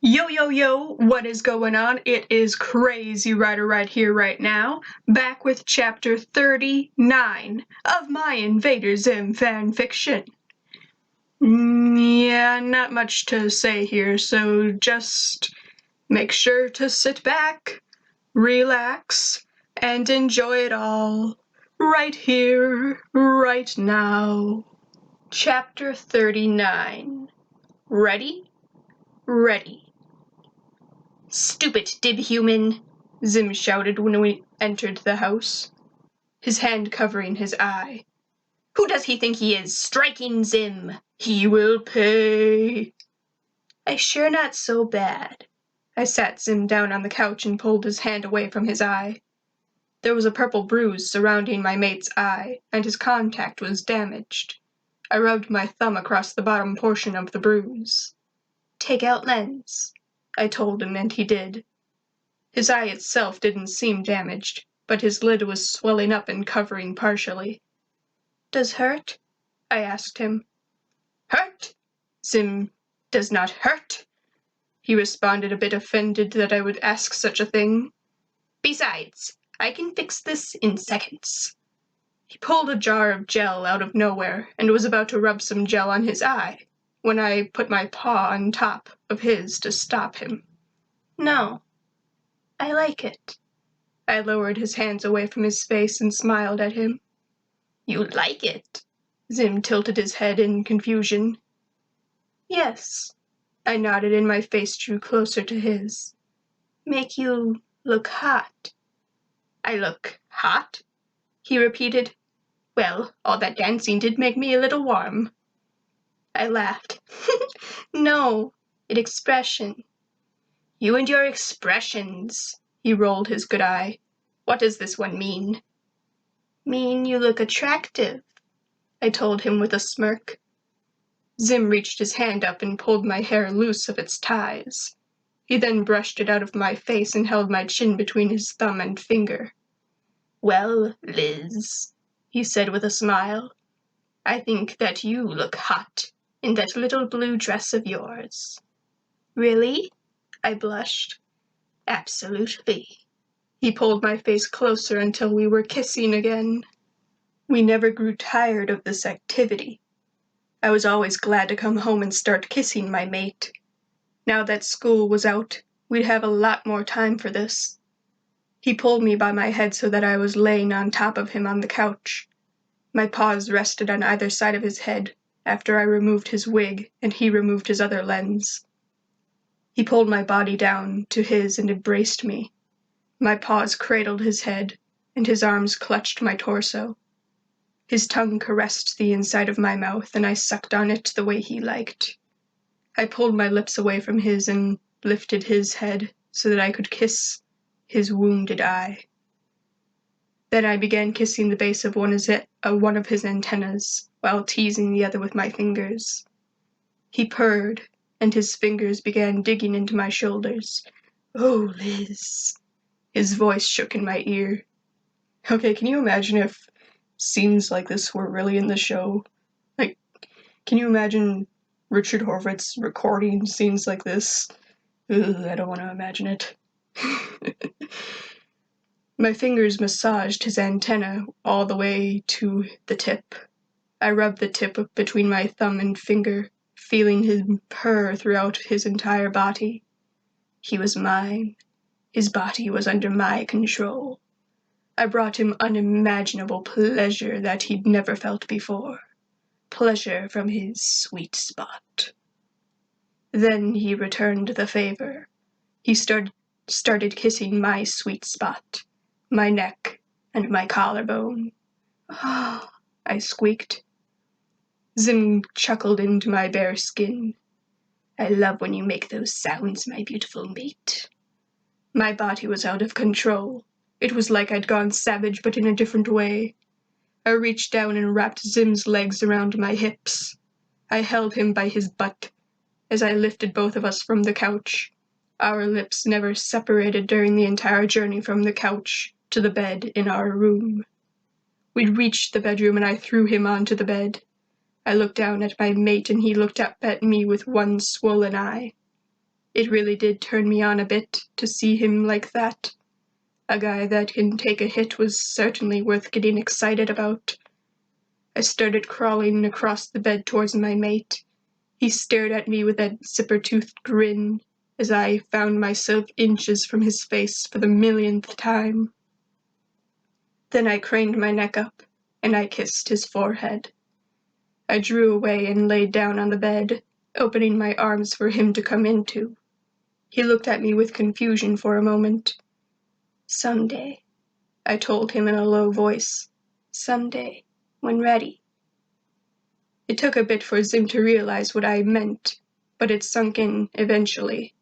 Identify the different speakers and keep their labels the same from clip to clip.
Speaker 1: Yo, yo, yo, what is going on? It is Crazy Writer right here, right now, back with chapter 39 of my Invader Zim fanfiction. Yeah, not much to say here, so just make sure to sit back, relax, and enjoy it all right here, right now. Chapter 39. Ready? Ready. "Stupid dibhuman!" Zim shouted when we entered the house, his hand covering his eye. "Who does he think he is, striking Zim? He will pay!" "I sure not so bad." I sat Zim down on the couch and pulled his hand away from his eye. There was a purple bruise surrounding my mate's eye, and his contact was damaged. I rubbed my thumb across the bottom portion of the bruise. "Take out lens," I told him, and he did. His eye itself didn't seem damaged, but his lid was swelling up and covering partially. "Does hurt?" I asked him. "Hurt? Zim does not hurt," he responded, a bit offended that I would ask such a thing. "Besides, I can fix this in seconds." He pulled a jar of gel out of nowhere and was about to rub some gel on his eye when I put my paw on top of his to stop him. "No, I like it." I lowered his hands away from his face and smiled at him. "You like it?" Zim tilted his head in confusion. "Yes." I nodded and my face drew closer to his. "Make you look hot." "I look hot?" he repeated. "Well, all that dancing did make me a little warm." I laughed. "No, it's expression." "You and your expressions." He rolled his good eye. "What does this one mean?" "Mean you look attractive," I told him with a smirk. Zim reached his hand up and pulled my hair loose of its ties. He then brushed it out of my face and held my chin between his thumb and finger. "Well, Liz," he said with a smile, "I think that you look hot in that little blue dress of yours." "Really?" I blushed. "Absolutely." He pulled my face closer until we were kissing again. We never grew tired of this activity. I was always glad to come home and start kissing my mate. Now that school was out, we'd have a lot more time for this. He pulled me by my head so that I was laying on top of him on the couch. My paws rested on either side of his head after I removed his wig and he removed his other lens. He pulled my body down to his and embraced me. My paws cradled his head, and his arms clutched my torso. His tongue caressed the inside of my mouth, and I sucked on it the way he liked. I pulled my lips away from his and lifted his head so that I could kiss his wounded eye. Then I began kissing the base of one of his antennas while teasing the other with my fingers. He purred, and his fingers began digging into my shoulders. "Oh, Liz." His voice shook in my ear. Okay, can you imagine if scenes like this were really in the show? Like, can you imagine Richard Horvitz recording scenes like this? Ugh, I don't want to imagine it. My fingers massaged his antenna all the way to the tip. I rubbed the tip between my thumb and finger, feeling him purr throughout his entire body. He was mine. His body was under my control. I brought him unimaginable pleasure that he'd never felt before. Pleasure from his sweet spot. Then he returned the favor. He started kissing my sweet spot, my neck, and my collarbone. "Oh," I squeaked. Zim chuckled into my bare skin. "I love when you make those sounds, my beautiful mate." My body was out of control. It was like I'd gone savage, but in a different way. I reached down and wrapped Zim's legs around my hips. I held him by his butt as I lifted both of us from the couch. Our lips never separated during the entire journey from the couch to the bed in our room. We reached the bedroom and I threw him onto the bed. I looked down at my mate and he looked up at me with one swollen eye. It really did turn me on a bit to see him like that. A guy that can take a hit was certainly worth getting excited about. I started crawling across the bed towards my mate. He stared at me with that zipper-toothed grin as I found myself inches from his face for the millionth time. Then I craned my neck up, and I kissed his forehead. I drew away and laid down on the bed, opening my arms for him to come into. He looked at me with confusion for a moment. "Someday," I told him in a low voice. "Someday, when ready." It took a bit for Zim to realize what I meant, but it sunk in eventually.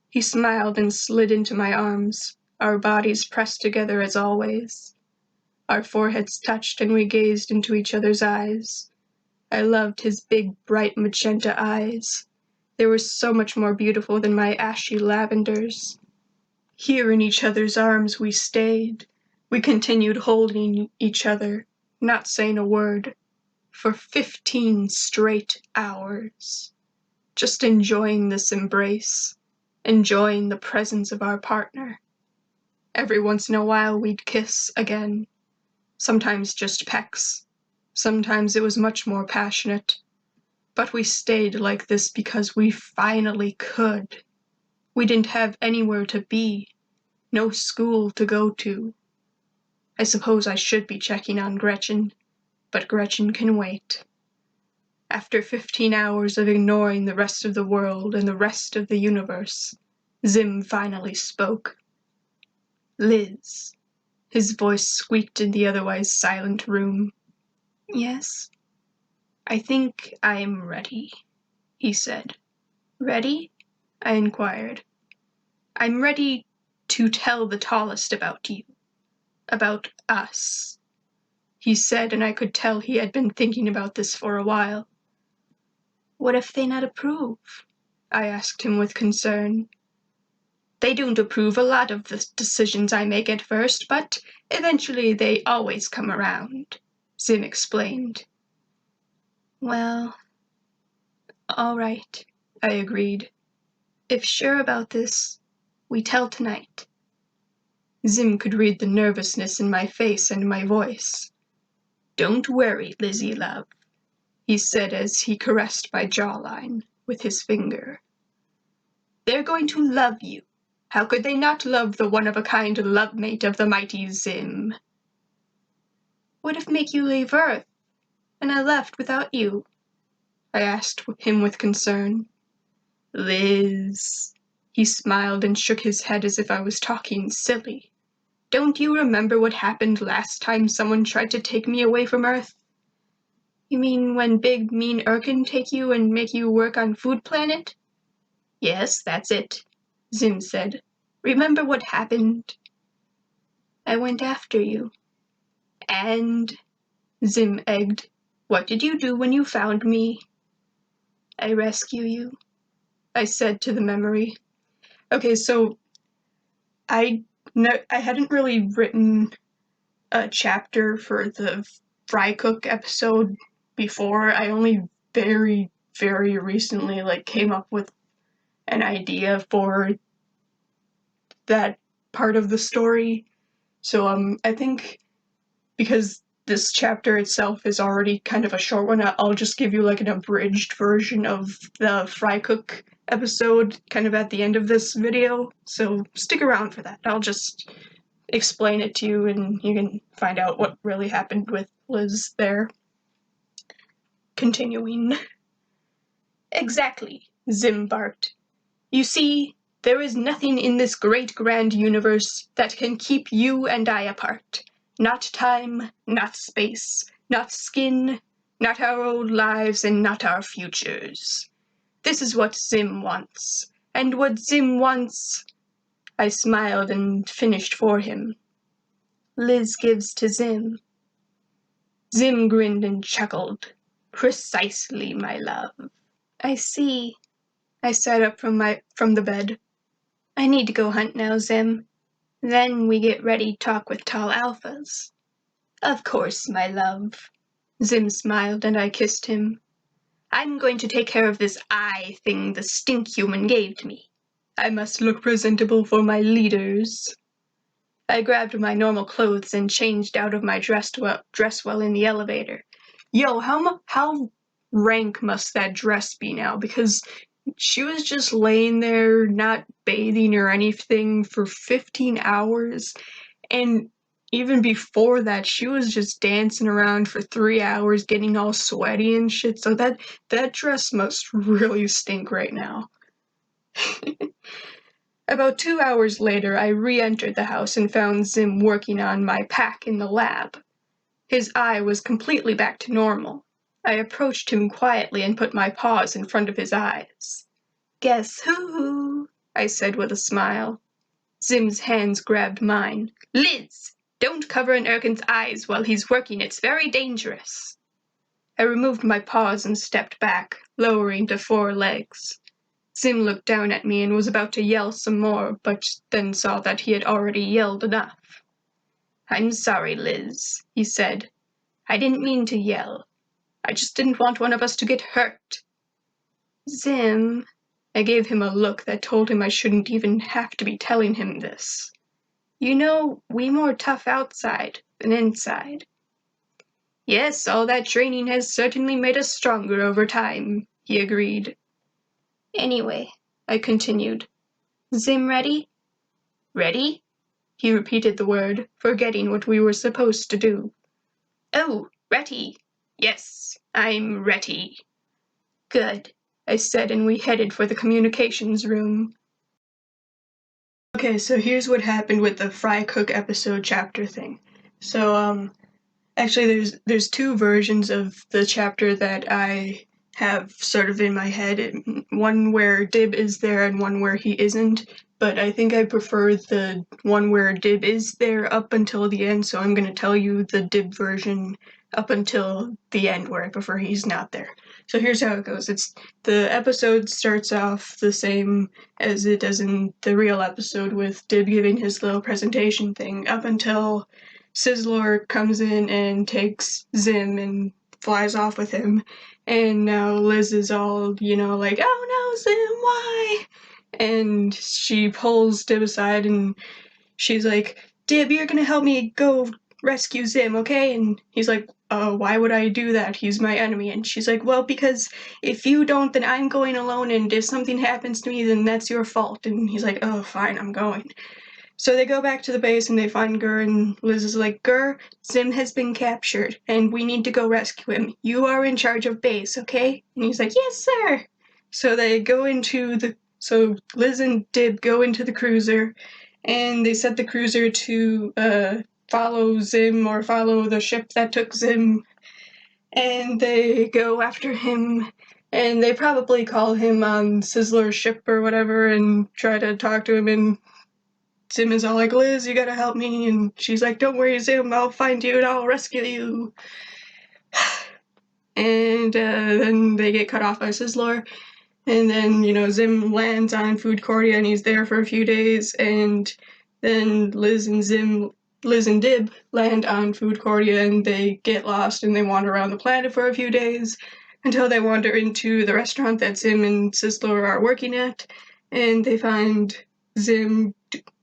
Speaker 1: He smiled and slid into my arms, our bodies pressed together as always. Our foreheads touched and we gazed into each other's eyes. I loved his big, bright magenta eyes. They were so much more beautiful than my ashy lavenders. Here in each other's arms we stayed. We continued holding each other, not saying a word, for 15 straight hours. Just enjoying this embrace, enjoying the presence of our partner. Every once in a while we'd kiss again, sometimes just pecks. Sometimes it was much more passionate. But we stayed like this because we finally could. We didn't have anywhere to be, no school to go to. I suppose I should be checking on Gretchen, but Gretchen can wait. After 15 hours of ignoring the rest of the world and the rest of the universe, Zim finally spoke. "Liz." His voice squeaked in the otherwise silent room. "Yes?" "I think I'm ready," he said. "Ready?" I inquired. "I'm ready to tell the tallest about you. About us," he said, and I could tell he had been thinking about this for a while. "What if they not approve?" I asked him with concern. "They don't approve a lot of the decisions I make at first, but eventually they always come around," Zim explained. "Well, all right," I agreed. "If sure about this, we tell tonight." Zim could read the nervousness in my face and my voice. "Don't worry, Lizzie love," he said as he caressed my jawline with his finger. "They're going to love you. How could they not love the one-of-a-kind love-mate of the mighty Zim?" "What if make you leave Earth, and I left without you?" I asked him with concern. "Liz," he smiled and shook his head as if I was talking silly. "Don't you remember what happened last time someone tried to take me away from Earth?" "You mean when Big Mean Erkin take you and make you work on Food Planet?" "Yes, that's it," Zim said. "Remember what happened?" "I went after you." "And?" Zim egged. "What did you do when you found me?" "I rescue you," I said to the memory. Okay, so I hadn't really written a chapter for the fry cook episode before. I only very, very recently came up with an idea for that part of the story. So I think because this chapter itself is already kind of a short one, I'll just give you an abridged version of the fry cook episode kind of at the end of this video. So stick around for that. I'll just explain it to you and you can find out what really happened with Liz there. Continuing. "Exactly," Zim barked. "You see, there is nothing in this great grand universe that can keep you and I apart. Not time, not space, not skin, not our old lives, and not our futures. This is what Zim wants. And what Zim wants—" I smiled and finished for him. "Liz gives to Zim." Zim grinned and chuckled. "Precisely, my love." "I see." I sat up from the bed. "I need to go hunt now, Zim. Then we get ready talk with tall alphas." "Of course, my love." Zim smiled and I kissed him. "I'm going to take care of this eye thing the stink human gave to me. I must look presentable for my leaders. I grabbed my normal clothes and changed out of my dress well in the elevator. Yo, how rank must that dress be now? Because she was just laying there, not bathing or anything for 15 hours. And even before that, she was just dancing around for 3 hours, getting all sweaty and shit. So that dress must really stink right now. About 2 hours later, I re-entered the house and found Zim working on my pack in the lab. His eye was completely back to normal. I approached him quietly and put my paws in front of his eyes. "Guess who?" I said with a smile. Zim's hands grabbed mine. "Liz, don't cover an Erkin's eyes while he's working. It's very dangerous." I removed my paws and stepped back, lowering to 4 legs. Zim looked down at me and was about to yell some more, but then saw that he had already yelled enough. "I'm sorry, Liz," he said. "I didn't mean to yell. I just didn't want one of us to get hurt." "Zim," I gave him a look that told him I shouldn't even have to be telling him this. "You know, we more tough outside than inside." "Yes, all that training has certainly made us stronger over time," he agreed. "Anyway," I continued, "Zim ready?" "Ready?" He repeated the word, forgetting what we were supposed to do. "Oh, ready. Yes, I'm ready." "Good," I said, and we headed for the communications room. Okay, so here's what happened with the Fry Cook episode chapter thing. So, actually there's 2 versions of the chapter that I have sort of in my head. One where Dib is there and one where he isn't, but I think I prefer the one where Dib is there up until the end, so I'm going to tell you the Dib version up until the end where I prefer he's not there. So here's how it goes. The episode starts off the same as it does in the real episode, with Dib giving his little presentation thing up until Sizzler comes in and takes Zim and flies off with him. And now Liz is all, like, "Oh no, Zim, why?" And she pulls Dib aside and she's like, "Dib, you're gonna help me go rescue Zim, okay?" And he's like, "Why would I do that? He's my enemy." And she's like, "Well, because if you don't, then I'm going alone, and if something happens to me, then that's your fault." And he's like, "Oh, fine, I'm going." So they go back to the base and they find Gur, and Liz is like, "Gur, Zim has been captured, and we need to go rescue him. You are in charge of base, okay?" And he's like, "Yes, sir." So so Liz and Dib go into the cruiser, and they set the cruiser to follow Zim, or follow the ship that took Zim, and they go after him, and they probably call him on Sizzler's ship or whatever and try to talk to him, and Zim is all like, "Liz, you gotta help me," and she's like, "Don't worry, Zim, I'll find you and I'll rescue you." And then they get cut off by Sizzler, and then, Zim lands on Food Courtia and he's there for a few days, and then Liz and Dib land on Food Courtia and they get lost and they wander around the planet for a few days until they wander into the restaurant that Zim and Sizzler are working at, and they find Zim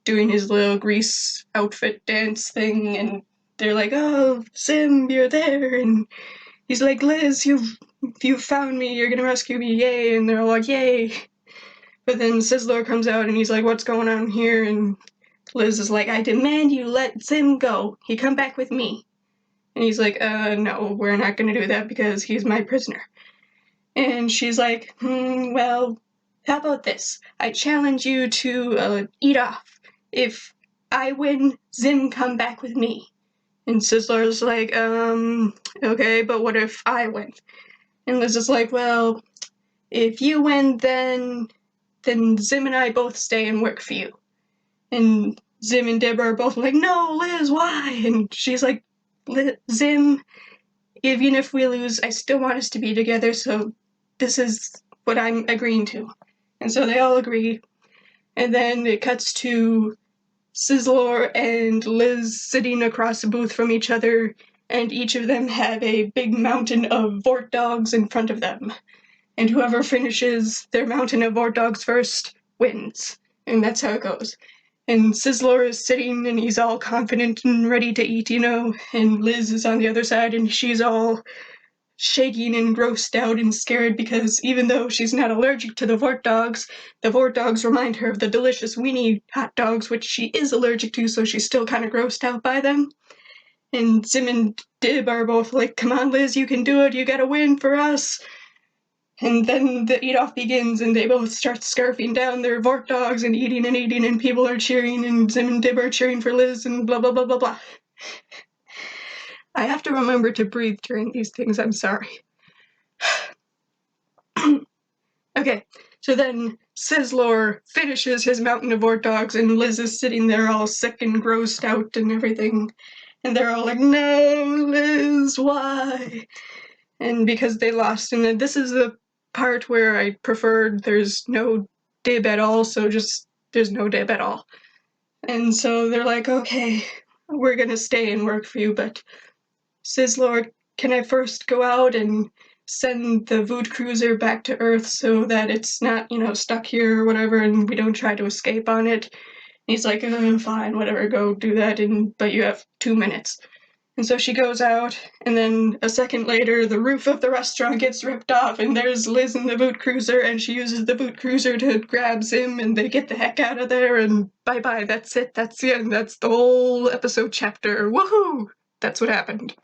Speaker 1: doing his little Grease outfit dance thing, and they're like, "Oh, Zim, you're there," and he's like, "Liz, you've found me, you're gonna rescue me, yay," and they're all like, "Yay." But then Sizzler comes out and he's like, "What's going on here?" And Liz is like, "I demand you let Zim go. He come back with me." And he's like, "No, we're not gonna do that because he's my prisoner." And she's like, "Well, how about this? I challenge you to eat off. If I win, Zim come back with me." And Sizzler's like, "Okay, but what if I win?" And Liz is like, "Well, if you win, then Zim and I both stay and work for you." And Zim and Deb are both like, "No, Liz, why?" And she's like, "Zim, even if we lose, I still want us to be together, so this is what I'm agreeing to." And so they all agree. And then it cuts to Sizzler and Liz sitting across the booth from each other, and each of them have a big mountain of Vort dogs in front of them. And whoever finishes their mountain of Vort dogs first wins. And that's how it goes. And Sizzler is sitting and he's all confident and ready to eat, and Liz is on the other side and she's all shaking and grossed out and scared because even though she's not allergic to the Vort dogs remind her of the delicious weenie hot dogs, which she is allergic to, so she's still kind of grossed out by them. And Zim and Dib are both like, come on, Liz, you can do it, you gotta win for us. And then the eat-off begins, and they both start scarfing down their Vort dogs and eating, and people are cheering, and Zim and Dib are cheering for Liz, and blah, blah, blah, blah, blah. I have to remember to breathe during these things, I'm sorry. Okay, so then Sizzler finishes his mountain of Vort dogs, and Liz is sitting there all sick and grossed out and everything. And they're all like, no, Liz, why? And because they lost, and then this is the part where I preferred there's no Dib at all, so just there's no Dib at all. And so they're like, okay, we're gonna stay and work for you, but Sizzlord, can I first go out and send the Voot Cruiser back to Earth so that it's not, stuck here or whatever, and we don't try to escape on it? And he's like, fine, whatever, go do that, but you have 2 minutes. And so she goes out, and then a second later, the roof of the restaurant gets ripped off, and there's Liz in the Voot Cruiser, and she uses the Voot Cruiser to grab Zim, and they get the heck out of there, and bye-bye, that's it, that's the end, that's the whole episode chapter, woohoo! That's what happened.